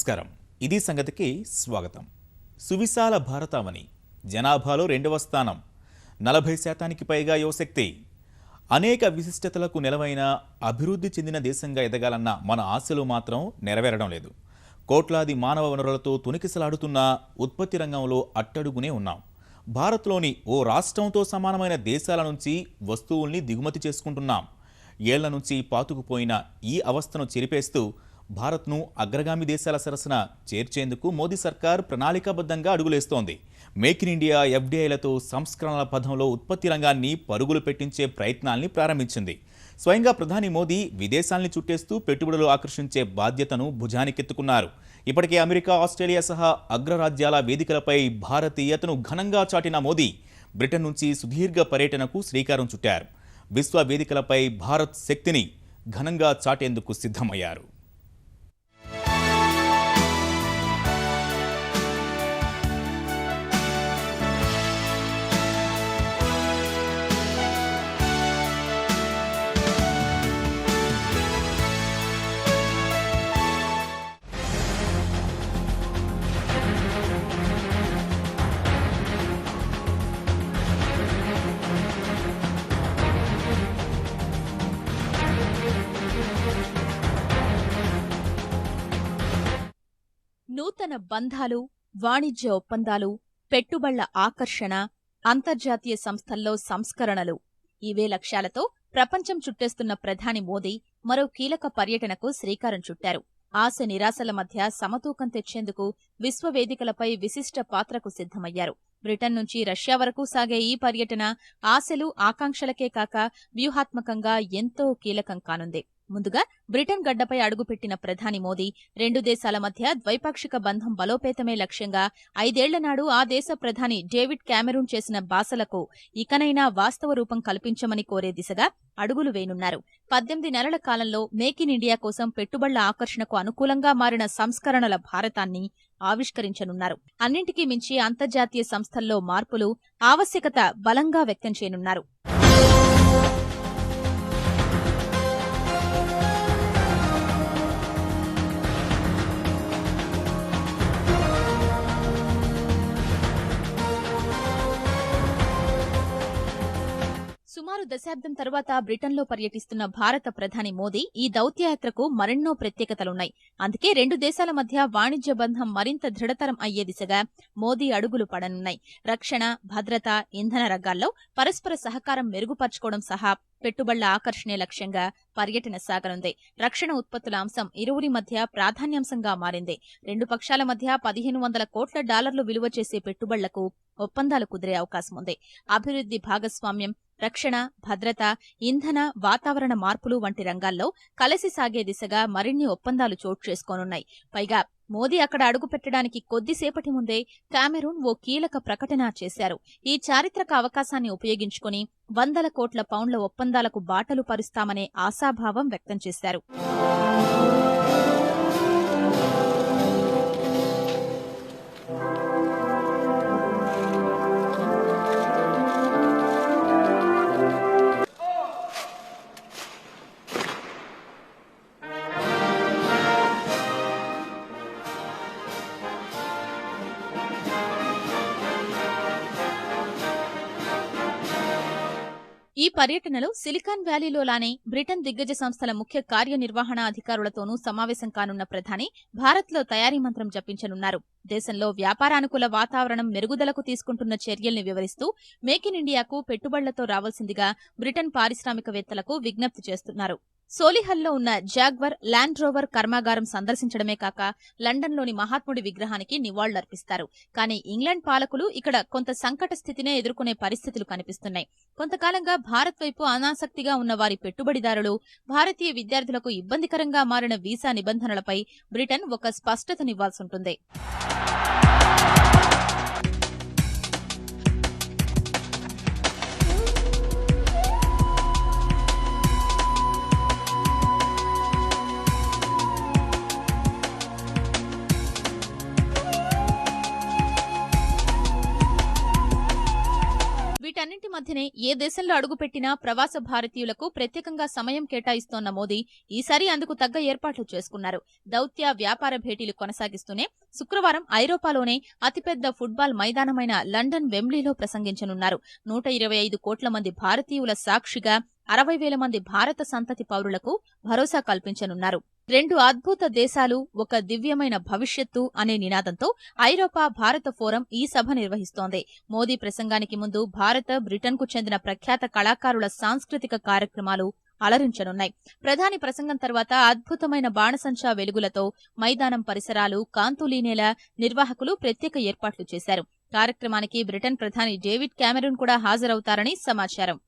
నమస్కారం. ఇది సంగతికి స్వాగతం. సువిశాల భారతావని, జనాభాలో 2వ స్థానం, 40% పైగా యువశక్తి, అనేక విశిష్టతలకు నెలవైన అభివృద్ధి చెందిన దేశంగా ఎదగాలన్న మన ఆశలు మాత్రం నెరవేరడం లేదు. కోట్లాది మానవ వనరులతో తునికిసలాడుతున్న ఉత్పత్తి రంగంలో అట్టడుగునే ఉన్నాం. భారత్లోని ఓ రాష్ట్రంతో సమానమైన దేశాల నుంచి వస్తువుల్ని దిగుమతి చేసుకుంటున్నాం. ఏళ్ల నుంచి పాతుకుపోయిన ఈ అవస్థను చెరిపేస్తూ భారత్ను అగ్రగామి దేశాల సరసన చేర్చేందుకు మోదీ సర్కార్ ప్రణాళికాబద్ధంగా అడుగులేస్తోంది. మేక్ ఇన్ ఇండియా, ఎఫ్డీఐలతో సంస్కరణల పథంలో ఉత్పత్తి రంగాన్ని పరుగులు పెట్టించే ప్రయత్నాల్ని ప్రారంభించింది. స్వయంగా ప్రధాని మోదీ విదేశాల్ని చుట్టేస్తూ పెట్టుబడులు ఆకర్షించే బాధ్యతను భుజానికెత్తుకున్నారు. ఇప్పటికే అమెరికా, ఆస్ట్రేలియా సహా అగ్రరాజ్యాల వేదికలపై భారతీయతను ఘనంగా చాటిన మోదీ బ్రిటన్ నుంచి సుదీర్ఘ పర్యటనకు శ్రీకారం చుట్టారు. విశ్వ వేదికలపై భారత్ శక్తిని ఘనంగా చాటేందుకు సిద్ధమయ్యారు. నూతన బంధాలు, వాణిజ్య ఒప్పందాలు, పెట్టుబళ్ల ఆకర్షణ, అంతర్జాతీయ సంస్థల్లో సంస్కరణలు ఇవే లక్ష్యాలతో ప్రపంచం చుట్టేస్తున్న ప్రధాని మోదీ మరో కీలక పర్యటనకు శ్రీకారం చుట్టారు. ఆశ నిరాశల మధ్య సమతూకం తెచ్చేందుకు విశ్వవేదికలపై విశిష్ట పాత్రకు సిద్ధమయ్యారు. బ్రిటన్ నుంచి రష్యా వరకు సాగే ఈ పర్యటన ఆశలు, ఆకాంక్షలకే కాక వ్యూహాత్మకంగా ఎంతో కీలకం కానుంది. ముందుగా బ్రిటన్ గడ్డపై అడుగుపెట్టిన ప్రధాని మోదీ 2 దేశాల మధ్య ద్వైపాక్షిక బంధం బలోపేతమే లక్ష్యంగా 5 ఏళ్ల నాడు ఆ దేశ ప్రధాని డేవిడ్ కామెరూన్ చేసిన బాసలకు ఇకనైనా వాస్తవ రూపం కల్పించమని కోరే దిశగా అడుగులు వేయనున్నారు. 18 నెలల కాలంలో మేక్ ఇన్ ఇండియా కోసం పెట్టుబళ్ల ఆకర్షణకు అనుకూలంగా మారిన సంస్కరణల భారతాన్ని ఆవిష్కరించనున్నారు. అన్నింటికీ మించి అంతర్జాతీయ సంస్థల్లో మార్పులు ఆవశ్యకత బలంగా వ్యక్తం చేయనున్నారు. సుమారు దశాబ్దం తర్వాత బ్రిటన్లో పర్యటిస్తున్న భారత ప్రధాని మోదీ ఈ దౌత్యయాత్రకు మరెన్నో ప్రత్యేకతలున్నాయి. అందుకే 2 దేశాల మధ్య వాణిజ్య బంధం మరింత దృఢతరం అయ్యే దిశగా మోదీ అడుగులు పడనున్నాయి. రక్షణ, భద్రత, ఇంధన రంగాల్లో పరస్పర సహకారం మెరుగుపర్చుకోవడం సహా పెట్టుబళ్ల ఆకర్షణే లక్ష్యంగా పర్యటన సాగనుంది. రక్షణ ఉత్పత్తుల అంశం ఇరువురి మధ్య ప్రాధాన్యాంశంగా మారింది. 2 పక్షాల మధ్య $1,500 కోట్ల విలువ చేసే పెట్టుబళ్లకు ఒప్పందాలు కుదిరే అవకాశం ఉంది. అభివృద్ధి భాగస్వామ్యం, రక్షణ, భద్రత, ఇంధన, వాతావరణ మార్పులు వంటి రంగాల్లో కలిసి సాగే దిశగా మరిన్ని ఒప్పందాలు చోటు చేసుకోనున్నాయి. పైగా మోదీ అక్కడ అడుగుపెట్టడానికి కొద్దిసేపటి ముందే కామెరూన్ ఓ కీలక ప్రకటన చేశారు. ఈ చారిత్రక అవకాశాన్ని ఉపయోగించుకుని $100 కోట్ల ఒప్పందాలకు బాటలు పరుస్తామనే ఆశాభావం వ్యక్తం చేశారు. ఈ పర్యటనలో సిలికాన్ వ్యాలీలోలానే బ్రిటన్ దిగ్గజ సంస్థల ముఖ్య కార్యనిర్వహణ అధికారులతోనూ సమావేశం కానున్న ప్రధాని భారత్లో తయారీ మంత్రం జపించనున్నారు. దేశంలో వ్యాపారానుకూల వాతావరణం మెరుగుదలకు తీసుకుంటున్న చర్యల్ని వివరిస్తూ మేక్ ఇన్ ఇండియాకు పెట్టుబడులతో రావాల్సిందిగా బ్రిటన్ పారిశ్రామికవేత్తలకు విజ్ఞప్తి చేస్తున్నారు. సోలిహల్లో ఉన్న జాగ్వర్ ల్యాండ్ రోవర్ కర్మాగారం సందర్శించడమే కాక లండన్లోని మహాత్ముడి విగ్రహానికి నివాళులర్పిస్తారు. కానీ ఇంగ్లాండ్ పాలకులు ఇక్కడ కొంత సంకట స్థితినే ఎదుర్కొనే పరిస్థితులు కనిపిస్తున్నాయి. కొంతకాలంగా భారత్ వైపు అనాసక్తిగా ఉన్న వారి పెట్టుబడిదారులు, భారతీయ విద్యార్థులకు ఇబ్బందికరంగా మారిన వీసా నిబంధనలపై బ్రిటన్ ఒక స్పష్టతనివ్వాల్సుంటుంది. వీటన్నింటి మధ్యనే ఏ దేశంలో అడుగుపెట్టినా ప్రవాస భారతీయులకు ప్రత్యేకంగా సమయం కేటాయిస్తోన్న మోదీ ఈసారి అందుకు తగ్గ ఏర్పాట్లు చేసుకున్నారు. దౌత్య వ్యాపార భేటీలు కొనసాగిస్తూనే శుక్రవారం ఐరోపాలోనే అతిపెద్ద ఫుట్బాల్ మైదానమైన లండన్ వెంబ్లీలో ప్రసంగించనున్నారు. 125 కోట్ల మంది భారతీయుల సాక్షిగా 60,000 మంది భారత సంతతి పౌరులకు భరోసా కల్పించనున్నారు. 2 అద్భుత దేశాలు, ఒక దివ్యమైన భవిష్యత్తు అనే నినాదంతో ఐరోపా భారత ఫోరం ఈ సభ నిర్వహిస్తోంది. మోదీ ప్రసంగానికి ముందు భారత, బ్రిటన్కు చెందిన ప్రఖ్యాత కళాకారుల సాంస్కృతిక కార్యక్రమాలు అలరించనున్నాయి. ప్రధాని ప్రసంగం తర్వాత అద్భుతమైన బాణసంచా వెలుగులతో మైదానం పరిసరాలు కాంతులీనేలా నిర్వాహకులు ప్రత్యేక ఏర్పాట్లు చేశారు. కార్యక్రమానికి బ్రిటన్ ప్రధాని డేవిడ్ క్యామెరూన్ కూడా హాజరవుతారని సమాచారం.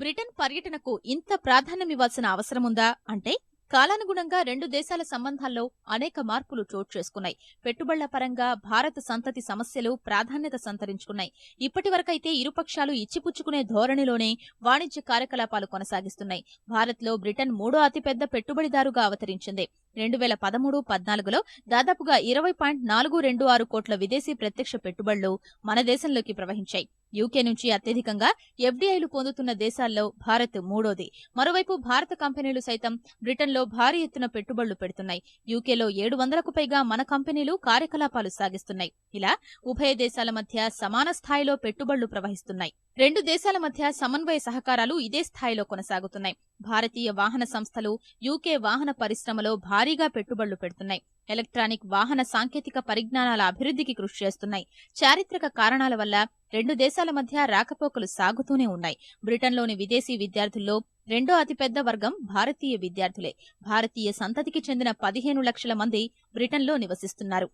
బ్రిటన్ పర్యటనకు ఇంత ప్రాధాన్యమివ్వాల్సిన అవసరముందా అంటే కాలానుగుణంగా 2 దేశాల సంబంధాల్లో అనేక మార్పులు చోటు చేసుకున్నాయి. పెట్టుబడుల పరంగా భారత సంతతి సమస్యలు ప్రాధాన్యత సంతరించుకున్నాయి. ఇప్పటివరకైతే ఇరుపక్షాలు ఇచ్చిపుచ్చుకునే ధోరణిలోనే వాణిజ్య కార్యకలాపాలు కొనసాగిస్తున్నాయి. భారత్లో బ్రిటన్ 3వ అతిపెద్ద పెట్టుబడిదారుగా అవతరించింది. 2013-14లో దాదాపుగా 20.426 కోట్ల విదేశీ ప్రత్యక్ష పెట్టుబడులు మన దేశంలోకి ప్రవహించాయి. యూకే నుంచి అత్యధికంగా ఎఫ్డీఐలు పొందుతున్న దేశాల్లో భారత్ 3వది. మరోవైపు భారత కంపెనీలు సైతం బ్రిటన్లో భారీ ఎత్తున పెట్టుబడులు పెడుతున్నాయి. యూకేలో 700కు పైగా మన కంపెనీలు కార్యకలాపాలు సాగిస్తున్నాయి. ఇలా ఉభయ దేశాల మధ్య సమాన స్థాయిలో పెట్టుబడులు ప్రవహిస్తున్నాయి. 2 దేశాల మధ్య సమన్వయ సహకారాలు ఇదే స్థాయిలో కొనసాగుతున్నాయి. భారతీయ వాహన సంస్థలు యూకే వాహన పరిశ్రమలో భారీగా పెట్టుబడులు పెడుతున్నాయి. ఎలక్ట్రానిక్ వాహన సాంకేతిక పరిజ్ఞానాల అభివృద్ధికి కృషి చేస్తున్నాయి. చారిత్రక కారణాల వల్ల 2 దేశాల మధ్య రాకపోకలు సాగుతూనే ఉన్నాయి. బ్రిటన్లోని విదేశీ విద్యార్థుల్లో 2వ అతిపెద్ద వర్గం భారతీయ విద్యార్థులే. భారతీయ సంతతికి చెందిన 15 లక్షల మంది బ్రిటన్లో నివసిస్తున్నారు.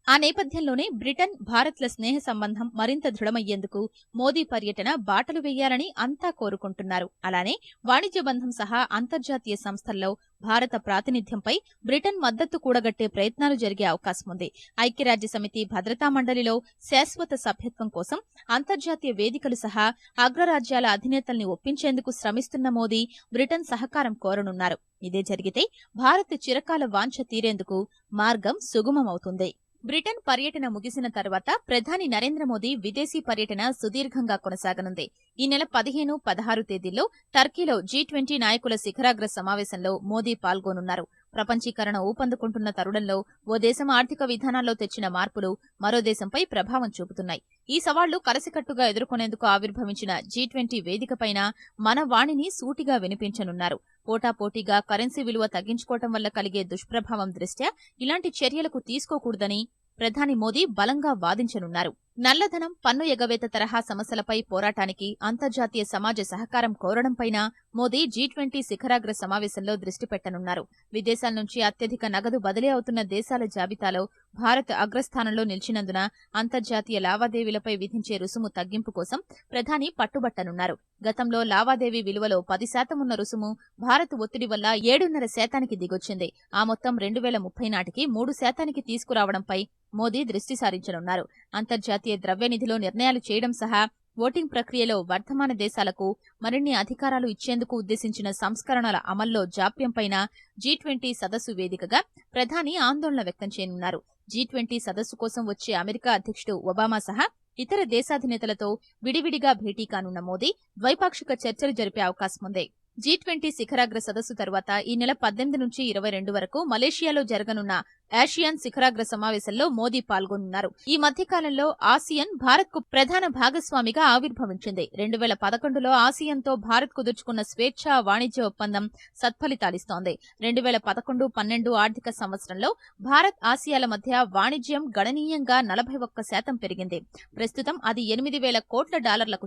ఆ నేపథ్యంలోనే బ్రిటన్, భారత్ల స్నేహ సంబంధం మరింత దృఢమయ్యేందుకు మోదీ పర్యటన బాటలు వేయాలని అంతా కోరుకుంటున్నారు. అలానే వాణిజ్య బంధం సహా అంతర్జాతీయ సంస్థల్లో భారత ప్రాతినిధ్యంపై బ్రిటన్ మద్దతు కూడగట్టే ప్రయత్నాలు జరిగే అవకాశముంది. ఐక్యరాజ్యసమితి భద్రతా మండలిలో శాశ్వత సభ్యత్వం కోసం అంతర్జాతీయ వేదికలు సహా అగ్రరాజ్యాల అధినేతల్ని ఒప్పించేందుకు శ్రమిస్తున్న మోదీ బ్రిటన్ సహకారం కోరనున్నారు. ఇదే జరిగితే భారత్ చిరకాల వాంఛ తీరేందుకు మార్గం సుగమమవుతుంది. బ్రిటన్ పర్యటన ముగిసిన తర్వాత ప్రధాని నరేంద్ర మోదీ విదేశీ పర్యటన సుదీర్ఘంగా కొనసాగనుంది. ఈ నెల 15, 16 తేదీల్లో టర్కీలో G20 నాయకుల శిఖరాగ్ర సమావేశంలో మోదీ పాల్గొనున్నారు. ప్రపంచీకరణ ఊపందుకుంటున్న తరుణంలో ఓ దేశం ఆర్థిక విధానాల్లో తెచ్చిన మార్పులు మరో దేశంపై ప్రభావం చూపుతున్నాయి. ఈ సవాళ్లు కలసికట్టుగా ఎదుర్కొనేందుకు ఆవిర్భవించిన G20 వేదికపైన మన వాణిని సూటిగా వినిపించనున్నారు. పోటాపోటీగా కరెన్సీ విలువ తగ్గించుకోవటం వల్ల కలిగే దుష్ప్రభావం దృష్ట్యా ఇలాంటి చర్యలకు తీసుకోకూడదని ప్రధాని మోదీ బలంగా వాదించనున్నారు. నల్లధనం, పన్ను ఎగవేత తరహా సమస్యలపై పోరాటానికి అంతర్జాతీయ సమాజ సహకారం కోరడంపైన మోదీ G20 శిఖరాగ్ర సమావేశంలో దృష్టి పెట్టనున్నారు. విదేశాల నుంచి అత్యధిక నగదు బదిలీ అవుతున్న దేశాల జాబితాలో భారత్ అగ్రస్థానంలో నిలిచినందున అంతర్జాతీయ లావాదేవీలపై విధించే రుసుము తగ్గింపు కోసం ప్రధాని పట్టుబట్టనున్నారు. గతంలో లావాదేవీ విలువలో 10% ఉన్న రుసుము భారత్ ఒత్తిడి వల్ల 7.5% దిగొచ్చింది. ఆ మొత్తం 2030 నాటికి 3% తీసుకురావడంపై మోదీ దృష్టి సారించనున్నారు. అంతర్జాతీయ ద్రవ్యనిధిలో నిర్ణయాలు చేయడం సహా ఓటింగ్ ప్రక్రియలో వర్ధమాన దేశాలకు మరిన్ని అధికారాలు ఇచ్చేందుకు ఉద్దేశించిన సంస్కరణల అమల్లో జాప్యంపైన G20 సదస్సు వేదికగా ప్రధాని ఆందోళన వ్యక్తం చేయనున్నారు. G20 సదస్సు కోసం వచ్చే అమెరికా అధ్యక్షుడు ఒబామా సహా ఇతర దేశాధినేతలతో విడివిడిగా భేటీ కానున్న మోదీ ద్వైపాక్షిక చర్చలు జరిపే అవకాశముంది. G20 శిఖరాగ్ర సదస్సు తరువాత ఈ నెల 18 నుంచి 22 వరకు మలేషియాలో జరగనున్న ఆసియాన్ శిఖరాగ్ర సమావేశంలో మోదీ పాల్గొనున్నారు. ఈ మధ్యకాలంలో ఆసియాన్ భారత్కు ప్రధాన భాగస్వామిగా ఆవిర్భవించింది. 2011లో ఆసియాన్తో భారత్ కుదుర్చుకున్న స్వేచ్ఛా వాణిజ్య ఒప్పందం సత్ఫలితాలిస్తోంది. 2011-12 ఆర్థిక సంవత్సరంలో భారత్ ఆసియాల మధ్య వాణిజ్యం గణనీయంగా 41% పెరిగింది. ప్రస్తుతం అది $8,000 కోట్ల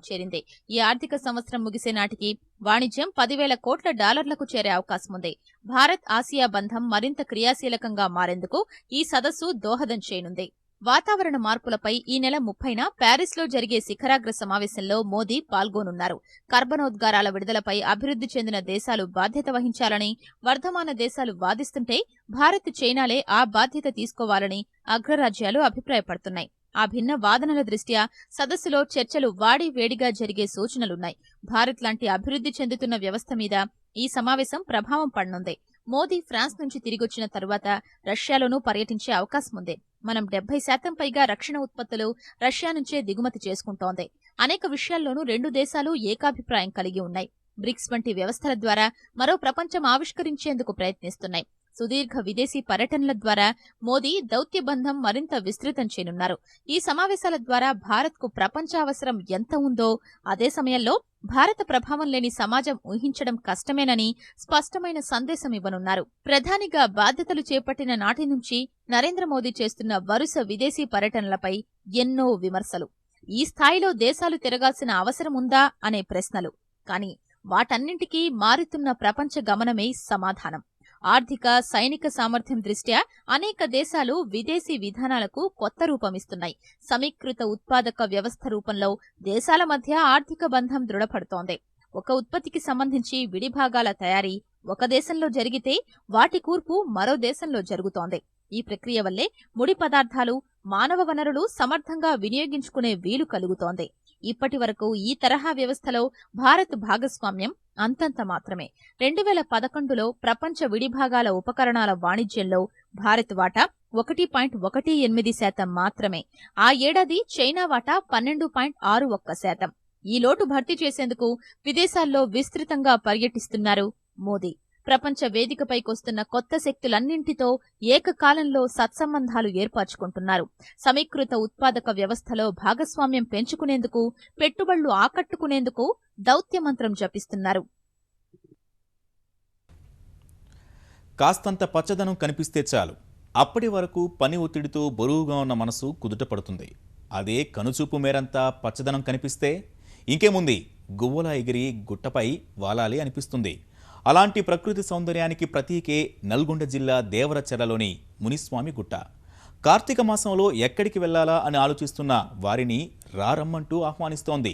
చేరింది. ఈ ఆర్థిక సంవత్సరం ముగిసే నాటికి వాణిజ్యం $10,000 కోట్ల చేరే అవకాశముంది. భారత్ ఆసియా బంధం మరింత క్రియాశీలకంగా మారేందుకు ఈ సదస్సు దోహదం చేయనుంది. వాతావరణ మార్పులపై ఈ నెల 30న ప్యారిస్లో జరిగే శిఖరాగ్ర సమావేశంలో మోదీ పాల్గొనున్నారు. కర్బనోద్గారాల విడుదలపై అభివృద్ధి చెందిన దేశాలు బాధ్యత వహించాలని వర్ధమాన దేశాలు వాదిస్తుంటే భారత్, చైనాలే ఆ బాధ్యత తీసుకోవాలని అగ్రరాజ్యాలు అభిప్రాయపడుతున్నాయి. ఆ భిన్న వాదనల దృష్ట్యా సదస్సులో చర్చలు వాడివేడిగా జరిగే సూచనలున్నాయి. భారత్ లాంటి అభివృద్ధి చెందుతున్న వ్యవస్థ మీద ఈ సమావేశం ప్రభావం పడనుంది. మోదీ ఫ్రాన్స్ నుంచి తిరిగొచ్చిన తరువాత రష్యాలోనూ పర్యటించే అవకాశముంది. మనం 70% పైగా రక్షణ ఉత్పత్తులు రష్యా నుంచే దిగుమతి చేసుకుంటోంది. అనేక విషయాల్లోనూ రెండు దేశాలు ఏకాభిప్రాయం కలిగి ఉన్నాయి. బ్రిక్స్ వంటి వ్యవస్థల ద్వారా మరో ప్రపంచం ఆవిష్కరించేందుకు ప్రయత్నిస్తున్నాయి. సుదీర్ఘ విదేశీ పర్యటనల ద్వారా మోదీ దౌత్యబంధం మరింత విస్తృతం చేయనున్నారు. ఈ సమావేశాల ద్వారా భారత్కు ప్రపంచ అవసరం ఎంత ఉందో, అదే సమయంలో భారత ప్రభావం లేని సమాజం ఊహించడం కష్టమేనని స్పష్టమైన సందేశం ఇవ్వనున్నారు. ప్రధానిగా బాధ్యతలు చేపట్టిన నాటి నుంచి నరేంద్ర మోదీ చేస్తున్న వరుస విదేశీ పర్యటనలపై ఎన్నో విమర్శలు. ఈ స్థాయిలో దేశాలు తిరగాల్సిన అవసరముందా అనే ప్రశ్నలు. కానీ వాటన్నింటికీ మారుతున్న ప్రపంచ గమనమే సమాధానం. ఆర్థిక, సైనిక సామర్థ్యం దృష్ట్యా అనేక దేశాలు విదేశీ విధానాలకు కొత్త రూపమిస్తున్నాయి. సమీకృత ఉత్పాదక వ్యవస్థ రూపంలో దేశాల మధ్య ఆర్థిక బంధం దృఢపడుతోంది. ఒక ఉత్పత్తికి సంబంధించి విడిభాగాల తయారీ ఒక దేశంలో జరిగితే వాటి కూర్పు మరో దేశంలో జరుగుతోంది. ఈ ప్రక్రియ వల్లే ముడి పదార్థాలు, మానవ వనరులు సమర్థంగా వినియోగించుకునే వీలు కలుగుతోంది. ఇప్పటి వరకు ఈ తరహా వ్యవస్థలో భారత్ భాగస్వామ్యం అంతంత మాత్రమే. 2011లో ప్రపంచ విడిభాగాల ఉపకరణాల వాణిజ్యంలో భారత్ వాటా 1.18% మాత్రమే. ఆ ఏడాది చైనా వాటా 12.61%. ఈ లోటు భర్తీ చేసేందుకు విదేశాల్లో విస్తృతంగా పర్యటిస్తున్నారు మోదీ. ప్రపంచ వేదికపైకొస్తున్న కొత్త శక్తులన్నింటితో ఏకకాలంలో సత్సంబంధాలు ఏర్పరచుకుంటున్నారు. సమీకృత ఉత్పాదక వ్యవస్థలో భాగస్వామ్యం పెంచుకునేందుకు, పెట్టుబడులు ఆకట్టుకునేందుకు దౌత్యమంత్రం జపిస్తున్నారు. కాస్తంత పచ్చదనం కనిపిస్తే చాలు, అప్పటి వరకు పని ఒత్తిడితో బరువుగా ఉన్న మనసు కుదుటపడుతుంది. అదే కనుచూపు మేరంతా పచ్చదనం కనిపిస్తే ఇంకేముంది, గువ్వలా ఎగిరి గుట్టపై వాలాలి అనిపిస్తుంది. అలాంటి ప్రకృతి సౌందర్యానికి ప్రతీకే నల్గొండ జిల్లా దేవరచెర్లలోని మునిస్వామి గుట్ట. కార్తీక మాసంలో ఎక్కడికి వెళ్లాలా అని ఆలోచిస్తున్న వారిని రారమ్మంటూ ఆహ్వానిస్తోంది.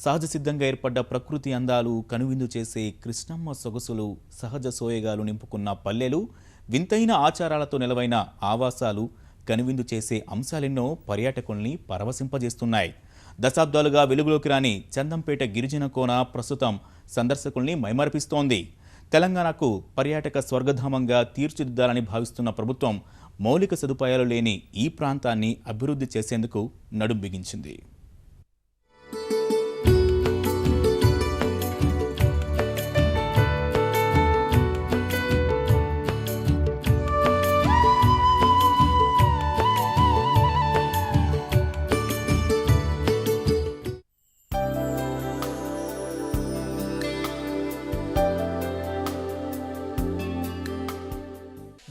సహజ సిద్ధంగా ఏర్పడ్డ ప్రకృతి అందాలు కనువిందు చేసే కృష్ణమ్మ సొగసులు, సహజ సోయగాలు నింపుకున్న పల్లెలు, వింతైన ఆచారాలతో నెలవైన ఆవాసాలు, కనువిందు చేసే అంశాలెన్నో పర్యాటకుల్ని పరవశింపజేస్తున్నాయి. దశాబ్దాలుగా వెలుగులోకి రాని చందంపేట గిరిజన కోన ప్రస్తుతం సందర్శకుల్ని మైమరిపిస్తోంది. తెలంగాణకు పర్యాటక స్వర్గధామంగా తీర్చిదిద్దాలని భావిస్తున్న ప్రభుత్వం మౌలిక సదుపాయాలు లేని ఈ ప్రాంతాన్ని అభివృద్ధి చేసేందుకు నడుం బిగించింది.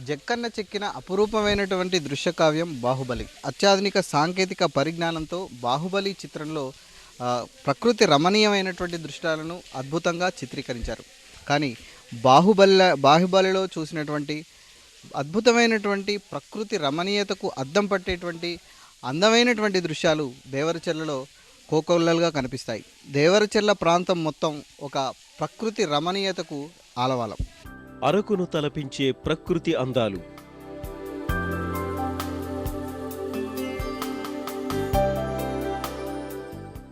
జక్కన్న చెక్కిన అపురూపమైనటువంటి దృశ్యకావ్యం బాహుబలి. అత్యాధునిక సాంకేతిక పరిజ్ఞానంతో బాహుబలి చిత్రంలో ప్రకృతి రమణీయమైనటువంటి దృశ్యాలను అద్భుతంగా చిత్రీకరించారు. కానీ బాహుబలిలో చూసినటువంటి అద్భుతమైనటువంటి ప్రకృతి రమణీయతకు అద్దం పట్టేటువంటి అందమైనటువంటి దృశ్యాలు దేవరచెర్లలో కోకొల్లలుగా కనిపిస్తాయి. దేవరచెర్ల ప్రాంతం మొత్తం ఒక ప్రకృతి రమణీయతకు ఆలవాలం. అరకును తలపించే ప్రకృతి అందాలు,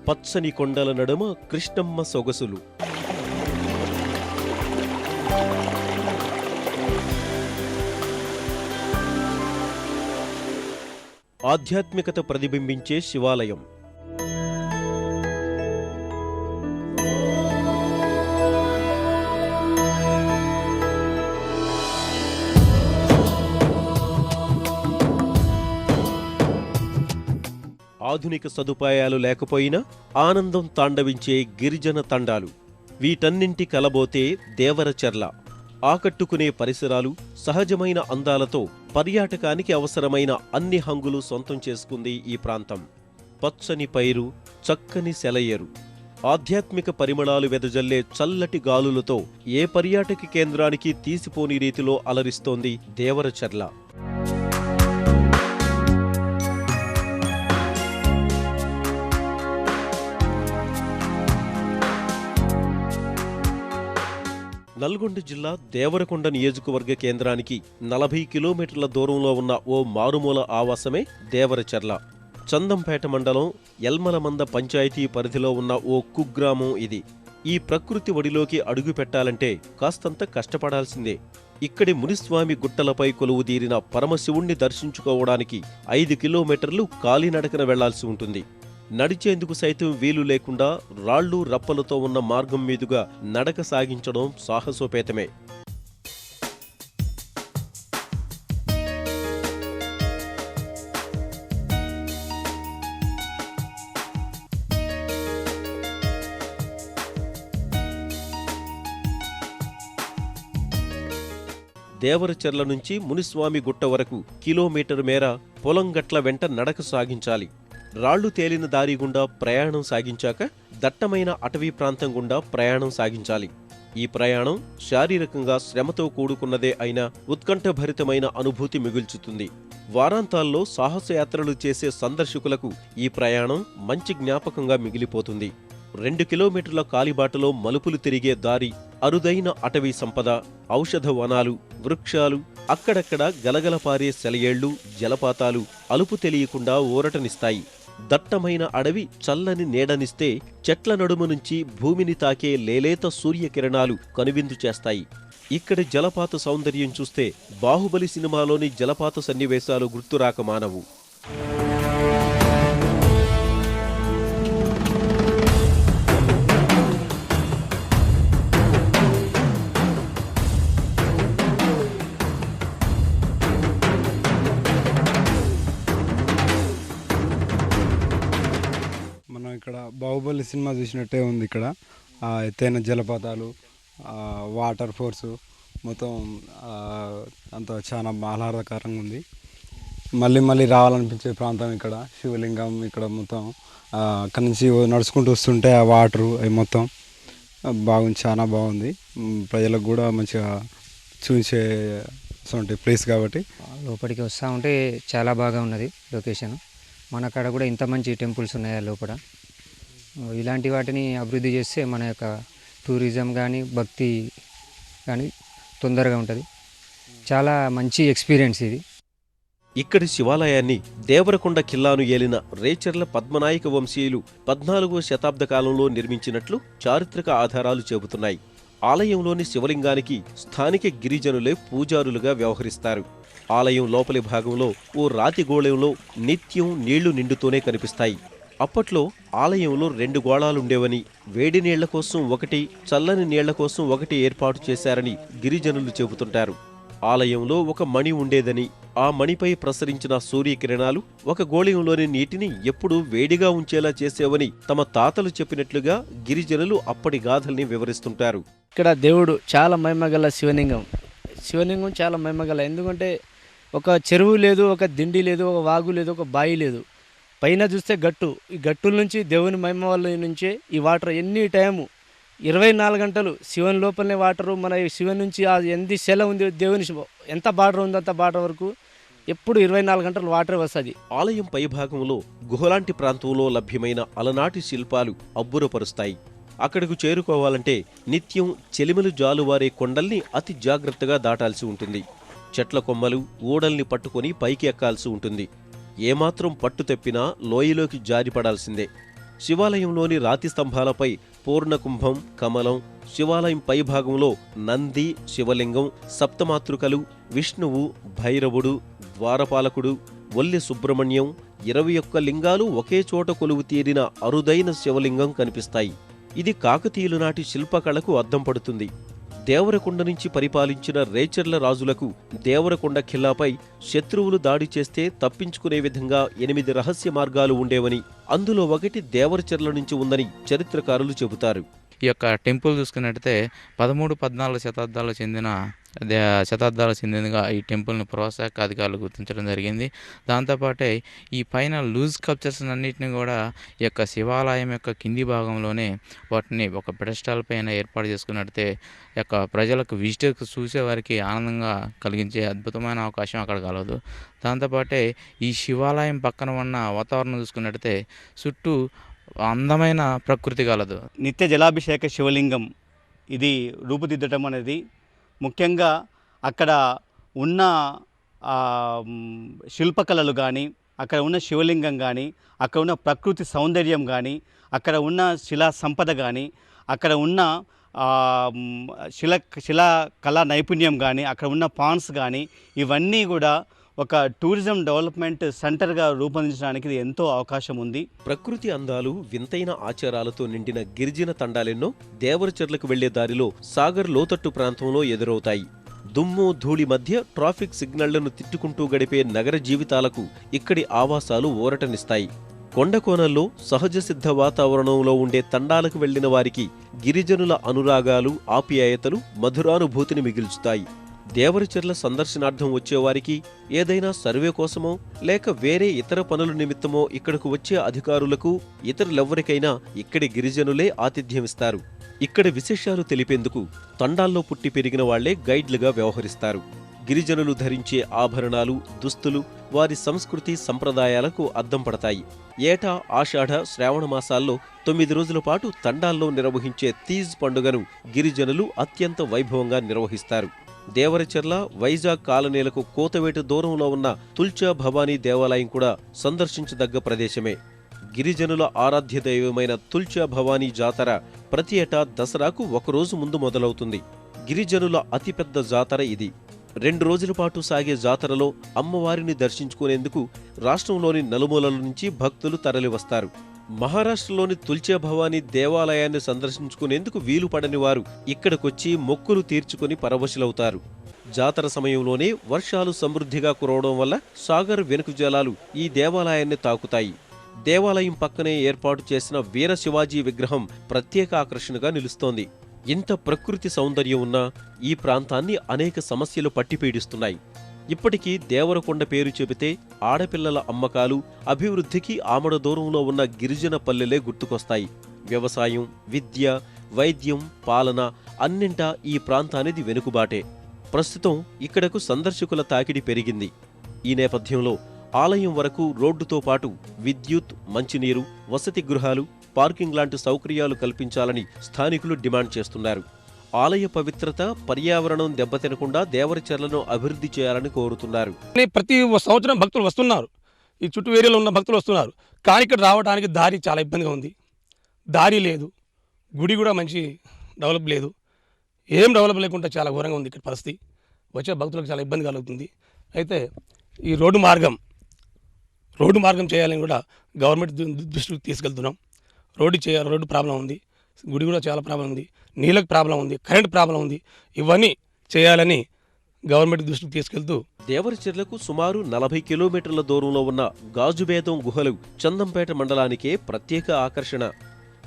పచ్చని కొండల నడుమ కృష్ణమ్మ సొగసులు, ఆధ్యాత్మికత ప్రతిబింబించే శివాలయం, ఆధునిక సదుపాయాలు లేకపోయినా ఆనందం తాండవించే గిరిజన తండాలు, వీటన్నింటి కలబోతే దేవరచెర్ల. ఆకట్టుకునే పరిసరాలు, సహజమైన అందాలతో పర్యాటకానికి అవసరమైన అన్ని హంగులు సొంతం చేసుకుంది ఈ ప్రాంతం. పచ్చని పైరు, చక్కని సెలయేరు, ఆధ్యాత్మిక పరిమళాలు వెదజల్లే చల్లటి గాలులతో ఏ పర్యాటక కేంద్రానికి తీసిపోని రీతిలో అలరిస్తోంది దేవరచెర్ల. నల్గొండ జిల్లా దేవరకొండ నియోజకవర్గ కేంద్రానికి 40 కిలోమీటర్ల దూరంలో ఉన్న ఓ మారుమూల ఆవాసమే దేవరచెర్ల. చందంపేట మండలం యల్మలమంద పంచాయతీ పరిధిలో ఉన్న ఓ కుగ్రామం ఇది. ఈ ప్రకృతి ఒడిలోకి అడుగు పెట్టాలంటే కాస్తంత కష్టపడాల్సిందే. ఇక్కడి మునిస్వామి గుట్టలపై కొలువుదీరిన పరమశివుణ్ణి దర్శించుకోవడానికి 5 కిలోమీటర్లు కాలినడకన వెళ్లాల్సి ఉంటుంది. నడిచేందుకు సైతం వీలు లేకుండా రాళ్లు రప్పలతో ఉన్న మార్గం మీదుగా నడక సాగించడం సాహసోపేతమే. దేవరచెర్ల నుంచి మునిస్వామి గుట్ట వరకు కిలోమీటర్ మేర పొలం గట్ల వెంట నడక సాగించాలి. రాళ్లు తేలిన దారి గుండా ప్రయాణం సాగించాక దట్టమైన అటవీ ప్రాంతం గుండా ప్రయాణం సాగించాలి. ఈ ప్రయాణం శారీరకంగా శ్రమతో కూడుకున్నదే అయినా ఉత్కంఠభరితమైన అనుభూతి మిగుల్చుతుంది. వారాంతాల్లో సాహసయాత్రలు చేసే సందర్శకులకు ఈ ప్రయాణం మంచి జ్ఞాపకంగా మిగిలిపోతుంది. 2 కిలోమీటర్ల కాలిబాటలో మలుపులు తిరిగే దారి, అరుదైన అటవీ సంపద, ఔషధ వనాలు, వృక్షాలు, అక్కడక్కడ గలగలపారే సెలయేళ్లు, జలపాతాలు అలుపు తెలియకుండా ఊరటనిస్తాయి. దట్టమైన అడవి చల్లని నీడనిస్తే చెట్ల నడుము నుంచి భూమిని తాకే లేలేత సూర్యకిరణాలు కనువిందు చేస్తాయి. ఇక్కడి జలపాత సౌందర్యం చూస్తే బాహుబలి సినిమాలోని జలపాత సన్నివేశాలు గుర్తురాక మానవు. ఇక్కడ బాహుబలి సినిమా చూసినట్టే ఉంది. ఇక్కడ ఎత్తైన జలపాతాలు, వాటర్ ఫోర్సు మొత్తం అంత చాలా ఆహ్లాదకరంగా ఉంది. మళ్ళీ మళ్ళీ రావాలనిపించే ప్రాంతం ఇక్కడ. శివలింగం ఇక్కడ మొత్తం అక్కడి నుంచి నడుచుకుంటూ వస్తుంటే ఆ వాటరు అవి మొత్తం బాగుంది, చాలా బాగుంది. ప్రజలకు కూడా మంచిగా చూసే ప్లేస్ కాబట్టి లోపలికి వస్తూ ఉంటే చాలా బాగా ఉన్నది లొకేషన్. మన కాడ కూడా ఇంత మంచి టెంపుల్స్ ఉన్నాయా లోపల. ఇలాంటి వాటిని అభివృద్ధి చేస్తే మన యొక్క టూరిజం కానీ భక్తి కానీ తొందరగా ఉంటుంది. చాలా మంచి ఎక్స్పీరియన్స్ ఇది. ఇక్కడి శివాలయాన్ని దేవరకొండ ఖిల్లాను ఏలిన రేచర్ల పద్మనాయక వంశీయులు 14వ శతాబ్ద కాలంలో నిర్మించినట్లు చారిత్రక ఆధారాలు చెబుతున్నాయి. ఆలయంలోని శివలింగానికి స్థానిక గిరిజనులే పూజారులుగా వ్యవహరిస్తారు. ఆలయం లోపలి భాగంలో ఓ రాతి గోళంలో నిత్యం నీళ్లు నిండుతూనే కనిపిస్తాయి. అప్పట్లో ఆలయంలో 2 గోళాలుండేవని, వేడి నీళ్ల కోసం ఒకటి, చల్లని నీళ్ల కోసం ఒకటి ఏర్పాటు చేశారని గిరిజనులు చెబుతుంటారు. ఆలయంలో ఒక మణి ఉండేదని, ఆ మణిపై ప్రసరించిన సూర్యకిరణాలు ఒక గోళంలోని నీటిని ఎప్పుడూ వేడిగా ఉంచేలా చేసేవని తమ తాతలు చెప్పినట్లుగా గిరిజనులు అప్పటి గాథల్ని వివరిస్తుంటారు. ఇక్కడ దేవుడు చాలా మహిమగల శివలింగం చాలా మహిమగల. ఎందుకంటే ఒక చెరువు లేదు, ఒక దిండి లేదు, ఒక వాగు లేదు, ఒక బావి లేదు. పైన చూస్తే గట్టు, ఈ గట్టుల నుంచి దేవుని మహిమ వల్ల నుంచే ఈ వాటర్ ఎన్ని టైము 24 గంటలు శివుని లోపలనే వాటరు. మన శివుని నుంచి ఎంత సెల ఉంది, దేవుని ఎంత బార్డర్ ఉందో అంత బార్డర్ వరకు ఎప్పుడు 24 గంటలు వాటర్ వస్తుంది. ఆలయం పైభాగంలో గుహలాంటి ప్రాంతంలో లభ్యమైన అలనాటి శిల్పాలు అబ్బురపరుస్తాయి. అక్కడకు చేరుకోవాలంటే నిత్యం చెలిమలు జాలువారే కొండల్ని అతి జాగ్రత్తగా దాటాల్సి ఉంటుంది. చెట్ల కొమ్మలు, ఊడల్ని పట్టుకొని పైకి ఎక్కాల్సి ఉంటుంది. ఏమాత్రం పట్టు తెప్పినా లోయలోకి జారిపడాల్సిందే. శివాలయంలోని రాతి స్తంభాలపై పూర్ణకుంభం, కమలం, శివాలయం పైభాగంలో నంది, శివలింగం, సప్తమాతృకలు, విష్ణువు, భైరవుడు, ద్వారపాలకుడు, ఒల్లె సుబ్రహ్మణ్యం, 21 లింగాలు ఒకే చోట కొలువు తీరిన అరుదైన శివలింగం కనిపిస్తాయి. ఇది కాకతీయుల నాటి శిల్పకళకు అద్దం పడుతుంది. దేవరకొండ నుంచి పరిపాలించిన రేచర్ల రాజులకు దేవరకొండ ఖిల్లాపై శత్రువులు దాడి చేస్తే తప్పించుకునే విధంగా 8 రహస్య మార్గాలు ఉండేవని, అందులో ఒకటి దేవరచెర్ల నుంచి ఉందని చరిత్రకారులు చెబుతారు. ఈ యొక్క టెంపుల్ చూసుకున్నట్టయితే 13-14 శతాబ్దాలకు చెందినగా ఈ టెంపుల్ని పురాశాఖ అధికారులు గుర్తించడం జరిగింది. దాంతోపాటే ఈ పైన లూజ్ స్కల్ప్చర్స్ అన్నింటినీ కూడా ఈ యొక్క శివాలయం యొక్క కింది భాగంలోనే వాటిని ఒక పెడస్టాల్ పైన ఏర్పాటు చేసుకున్నట్టయితే ఈ యొక్క ప్రజలకు విజిటర్స్ చూసేవారికి ఆనందంగా కలిగించే అద్భుతమైన అవకాశం అక్కడ కలదు. దాంతోపాటే ఈ శివాలయం పక్కన ఉన్న వాతావరణం చూసుకున్నట్టయితే చుట్టూ అందమైన ప్రకృతి కలదు. నిత్య జలాభిషేక శివలింగం ఇది రూపుదిద్దటం అనేది ముఖ్యంగా అక్కడ ఉన్న శిల్పకళలు కానీ, అక్కడ ఉన్న శివలింగం కానీ, అక్కడ ఉన్న ప్రకృతి సౌందర్యం కానీ, అక్కడ ఉన్న శిలా సంపద కానీ, అక్కడ ఉన్న శిలా కళా నైపుణ్యం కానీ, అక్కడ ఉన్న పాండ్స్ కానీ, ఇవన్నీ కూడా ఒక టూరిజం డెవలప్మెంట్ సెంటర్గా రూపొందించడానికి ఇది ఎంతో అవకాశం ఉంది. ప్రకృతి అందాలు, వింతైన ఆచారాలతో నిండిన గిరిజన తండాలెన్నో దేవరచెర్లకు వెళ్లే దారిలో సాగర్ లోతట్టు ప్రాంతంలో ఎదురవుతాయి. దుమ్ము ధూళి మధ్య ట్రాఫిక్ సిగ్నళ్లను తిట్టుకుంటూ గడిపే నగర జీవితాలకు ఇక్కడి ఆవాసాలు ఊరటనిస్తాయి. కొండకోనల్లో సహజ సిద్ధ వాతావరణంలో ఉండే తండాలకు వెళ్లిన వారికి గిరిజనుల అనురాగాలు, ఆప్యాయతలు మధురానుభూతిని మిగిల్చుతాయి. దేవరచెర్ల సందర్శనార్థం వచ్చేవారికి ఏదైనా సర్వే కోసమో లేక వేరే ఇతర పనుల నిమిత్తమో ఇక్కడకు వచ్చే అధికారులకు ఇతరులెవ్వరికైనా ఇక్కడి గిరిజనులే ఆతిథ్యమిస్తారు. ఇక్కడ విశేషాలు తెలిపేందుకు తండాల్లో పుట్టి పెరిగిన వాళ్లే గైడ్లుగా వ్యవహరిస్తారు. గిరిజనులు ధరించే ఆభరణాలు, దుస్తులు వారి సంస్కృతి సంప్రదాయాలకు అద్దం పడతాయి. ఏటా ఆషాఢ, శ్రావణ మాసాల్లో 9 రోజుల పాటు తండాల్లో నిర్వహించే తీజ్ పండుగను గిరిజనులు అత్యంత వైభవంగా నిర్వహిస్తారు. దేవరచెర్ల, వైజాగ్ కాలనీలకు కోతవేటు దూరంలో ఉన్న తుల్చా భవానీ దేవాలయం కూడా సందర్శించదగ్గ ప్రదేశమే. గిరిజనుల ఆరాధ్య దైవమైన తుల్చా భవానీ జాతర ప్రతి ఏటా దసరాకు ఒకరోజు ముందు మొదలవుతుంది. గిరిజనుల అతిపెద్ద జాతర ఇది. 2 రోజుల పాటు సాగే జాతరలో అమ్మవారిని దర్శించుకునేందుకు రాష్ట్రంలోని నలుమూలల నుంచి భక్తులు తరలివస్తారు. మహారాష్ట్రలోని తుల్చా భవానీ దేవాలయాన్ని సందర్శించుకునేందుకు వీలు పడని వారు ఇక్కడికొచ్చి మొక్కులు తీర్చుకుని పరవశులవుతారు. జాతర సమయంలోనే వర్షాలు సమృద్ధిగా కురవడం వల్ల సాగర్ వెనుక జలాలు ఈ దేవాలయాన్ని తాకుతాయి. దేవాలయం పక్కనే ఏర్పాటు చేసిన వీర శివాజీ విగ్రహం ప్రత్యేక ఆకర్షణగా నిలుస్తోంది. ఇంత ప్రకృతి సౌందర్యం ఉన్నా ఈ ప్రాంతాన్ని అనేక సమస్యలు పట్టిపీడిస్తున్నాయి. ఇప్పటికీ దేవరకొండ పేరు చెబితే ఆడపిల్లల అమ్మకాలు, అభివృద్ధికి ఆమడ దూరంలో ఉన్న గిరిజన పల్లెలే గుర్తుకొస్తాయి. వ్యవసాయం, విద్య, వైద్యం, పాలన అన్నింటా ఈ ప్రాంతానిది వెనుకుబాటే. ప్రస్తుతం ఇక్కడకు సందర్శకుల తాకిడి పెరిగింది. ఈ నేపథ్యంలో ఆలయం వరకు రోడ్డుతో పాటు విద్యుత్, మంచినీరు, వసతి గృహాలు, పార్కింగ్ లాంటి సౌకర్యాలు కల్పించాలని స్థానికులు డిమాండ్ చేస్తున్నారు. ఆలయ పవిత్రత, పర్యావరణం దెబ్బతినకుండా దేవరచెర్లను అభివృద్ధి చేయాలని కోరుతున్నారు. ప్రతి సంవత్సరం భక్తులు వస్తున్నారు. ఈ చుట్టూ ఏరియాలో ఉన్న భక్తులు వస్తున్నారు. కానీ ఇక్కడ రావడానికి దారి చాలా ఇబ్బందిగా ఉంది. దారి లేదు, గుడి కూడా మంచి డెవలప్ లేదు. ఏం డెవలప్ లేకుండా చాలా ఘోరంగా ఉంది ఇక్కడ పరిస్థితి. వచ్చే భక్తులకు చాలా ఇబ్బంది కలుగుతుంది. అయితే ఈ రోడ్డు మార్గం చేయాలని కూడా గవర్నమెంట్ దృష్టికి తీసుకెళ్తున్నాం. రోడ్డు ప్రాబ్లం ఉంది, గుడి కూడా చాలా ప్రాబ్లం ఉంది, నీళ్ళకి ప్రాబ్లం ఉంది, కరెంట్ ప్రాబ్లం ఉంది. ఇవన్నీ చేయాలని గవర్నమెంట్ దృష్టికి తీసుకెళ్తూ దేవరచెర్లకు సుమారు 40 కిలోమీటర్ల దూరంలో ఉన్న గాజుబేదం గుహలు చందంపేట మండలానికే ప్రత్యేక ఆకర్షణ.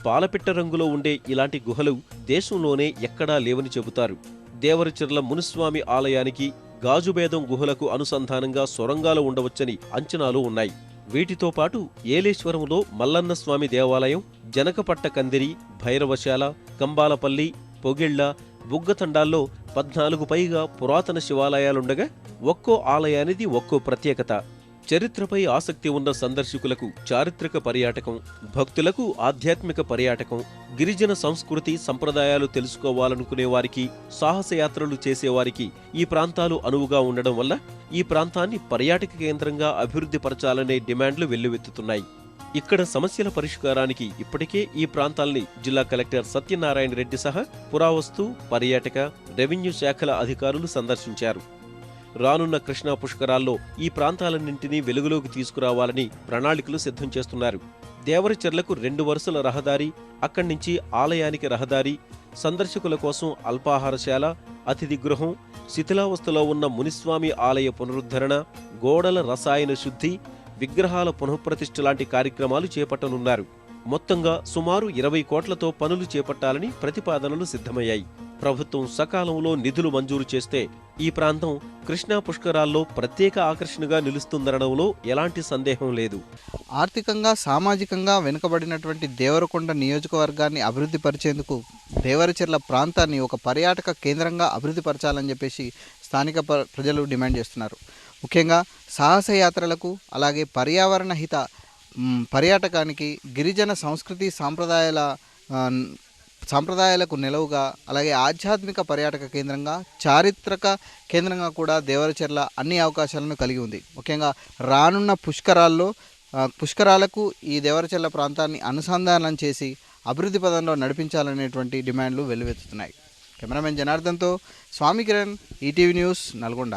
పాలపిట్ట రంగులో ఉండే ఇలాంటి గుహలు దేశంలోనే ఎక్కడా లేవని చెబుతారు. దేవరచెర్ల మునిస్వామి ఆలయానికి గాజుబేదం గుహలకు అనుసంధానంగా సొరంగాలు ఉండవచ్చని అంచనాలు ఉన్నాయి. వీటితో పాటు ఏలేశ్వరంలో మల్లన్న స్వామి దేవాలయం, జనకపట్ట కందిరి, భైరవశాల, కంబాలపల్లి, పొగిళ్ల, బుగ్గతండాల్లో 14 పైగా పురాతన శివాలయాలుండగా ఒక్కో ఆలయానిది ఒక్కో ప్రత్యేకత. చరిత్రపై ఆసక్తి ఉన్న సందర్శకులకు చారిత్రక పర్యాటకం, భక్తులకు ఆధ్యాత్మిక పర్యాటకం, గిరిజన సంస్కృతి సంప్రదాయాలు తెలుసుకోవాలనుకునే వారికి, సాహసయాత్రలు చేసేవారికి ఈ ప్రాంతాలు అనువుగా ఉండడం వల్ల ఈ ప్రాంతాన్ని పర్యాటక కేంద్రంగా అభివృద్ధి పరచాలనే డిమాండ్లు వెల్లువెత్తుతున్నాయి. ఇక్కడ సమస్యల పరిష్కారానికి ఇప్పటికే ఈ ప్రాంతాల్ని జిల్లా కలెక్టర్ సత్యనారాయణ రెడ్డి సహా పురావస్తు, పర్యాటక, రెవెన్యూ శాఖల అధికారులు సందర్శించారు. రానున్న కృష్ణా పుష్కరాల్లో ఈ ప్రాంతాలన్నింటినీ వెలుగులోకి తీసుకురావాలని ప్రణాళికలు సిద్ధం చేస్తున్నారు. దేవరచెర్లకు 2 వరుసల రహదారి, అక్కడి నుంచి ఆలయానికి రహదారి, సందర్శకుల కోసం అల్పాహారశాల, అతిథి గృహం, శిథిలావస్థలో ఉన్న మునిస్వామి ఆలయ పునరుద్ధరణ, గోడల రసాయన శుద్ధి, విగ్రహాల పునఃప్రతిష్ఠ లాంటి కార్యక్రమాలు చేపట్టనున్నారు. మొత్తంగా సుమారు 20 కోట్లతో పనులు చేపట్టాలని ప్రతిపాదనలు సిద్ధమయ్యాయి. ప్రభుత్వం సకాలంలో నిధులు మంజూరు చేస్తే ఈ ప్రాంతం కృష్ణా పుష్కరాల్లో ప్రత్యేక ఆకర్షణగా నిలుస్తుందనడంలో ఎలాంటి సందేహం లేదు. ఆర్థికంగా, సామాజికంగా వెనుకబడినటువంటి దేవరకొండ నియోజకవర్గాన్ని అభివృద్ధి పరిచేందుకు దేవరచెర్ల ప్రాంతాన్ని ఒక పర్యాటక కేంద్రంగా అభివృద్ధి పరచాలని చెప్పేసి స్థానిక ప్రజలు డిమాండ్ చేస్తున్నారు. ముఖ్యంగా సాహసయాత్రలకు, అలాగే పర్యావరణ హిత పర్యాటకానికి, గిరిజన సంస్కృతి సాంప్రదాయాల సాంప్రదాయాలకు నెలవుగా, అలాగే ఆధ్యాత్మిక పర్యాటక కేంద్రంగా, చారిత్రక కేంద్రంగా కూడా దేవరచెర్ల అన్ని అవకాశాలను కలిగి ఉంది. ముఖ్యంగా రానున్న పుష్కరాలకు ఈ దేవరచెర్ల ప్రాంతాన్ని అనుసంధానం చేసి అభివృద్ధి పదంలో నడిపించాలనేటువంటి డిమాండ్లు వెల్లువెత్తుతున్నాయి. కెమెరామెన్ జనార్దన్తో స్వామి కిరణ్, ఈటీవీ న్యూస్, నల్గొండ.